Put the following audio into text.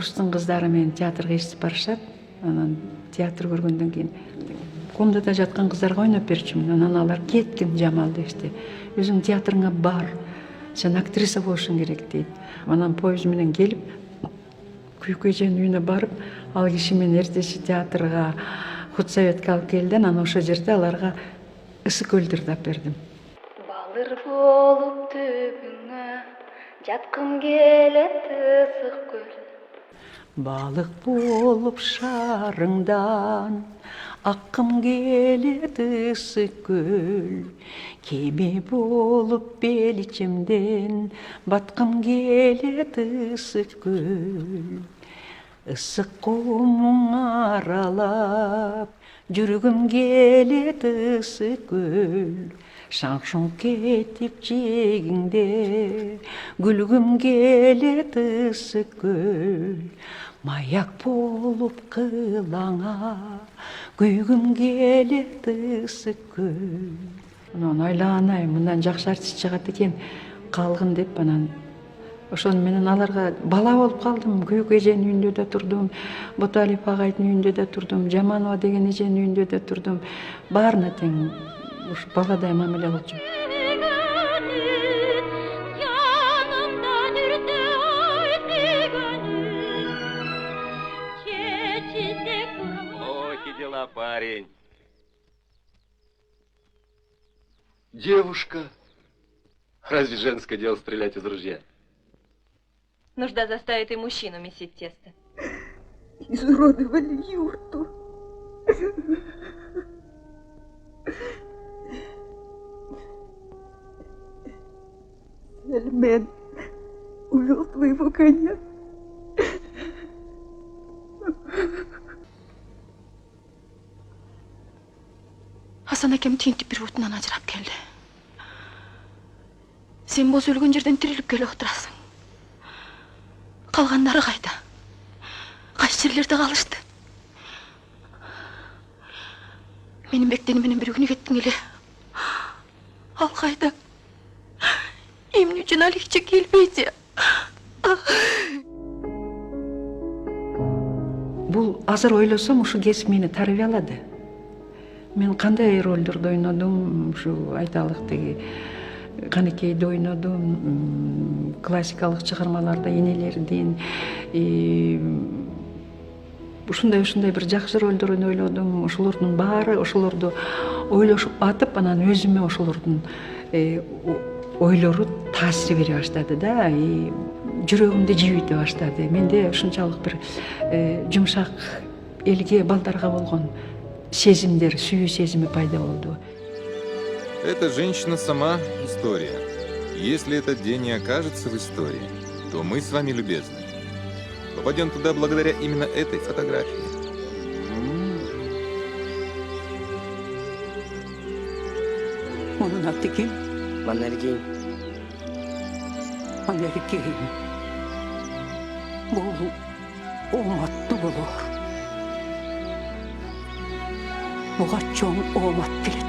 курстун кыздары менен театрга ээрчип барышат. Анан театр көргөндөн кийин комнатада жаткан кыздарга ойноп берчүмүн. Анан алар кеткин Жамал дешти. Өзүң театрыңа бар. Сен актриса болушуң керек дейт. Анан поезд менен келип Күйкү эженин үйүнө барып, ал киши менен эртеси театрга худсоветке алып келди. Анан ошол жерде аларга ысык көлдүрдү алып бердим. Балыр болуп түбүңө жаткым келет ысык көл. Балык болуп шарыңдан аккым келет ысык көл. Кеме болуп беличимден баткым келет ысык көл. Ысык кумуң аралап жүргүм келет ысык көл. Шаң-шуң кетип жегиңде күлгүм келет ысык көл. Маяк болуп кылаңа күйгүм келет ысык көл. Анан айланайм, мындан жакшы артист чыгат экен, калгын деп анан ошону менен аларга бала болуп калдым. Күйкү эженин үйүндө да турдум, Боталип агайдын үйүндө да турдум, Жаманова деген эженин үйүндө да турдум. Баарына тең ушу баладай мамиле кылчу. Ох, дела, парень. Девушка. Разве женское дело стрелять из ружья? Нужда заставит и мужчину месить тесто. Изуродовали юрту. Сальмен увел твоего коня. Hasan әкем тентіп бір отынан ажырап келді. Сен боз өлген жерден тіріліп келе отырасың. Қалғандары қайда? Қайсы жерлерде қалышты? Менің бектеніменен бір күні кеттің еле. Ал қайда? Емін үшін Аликче келбейді. Бул азыр ойлосом ушу кесип мени тарбиялады. Мен кандай ролдорду ойнодум, ушу айталык тиги Канекейди ойнодум, классикалык чыгармаларда энелердин ушундай бир жакшы ролдорун ойлодум. Ошолордун баары ошолорду ойлошуп батып, анан өзүмө ошолордун ойлору таасир бере баштады да, жүрөгүмдү жибите баштады. Менде ушунчалык бир жумшак элге, балдарга болгон сезимдер, сүйүү сезими пайда болду. Эта женщина сама история. Если этот день не окажется в истории, то мы с вами любезны попадем туда благодаря именно этой фотографии. Onun adı kim? Маннергейм. Маннергейм. Бұл оматты болор. Буга чоң омат келет.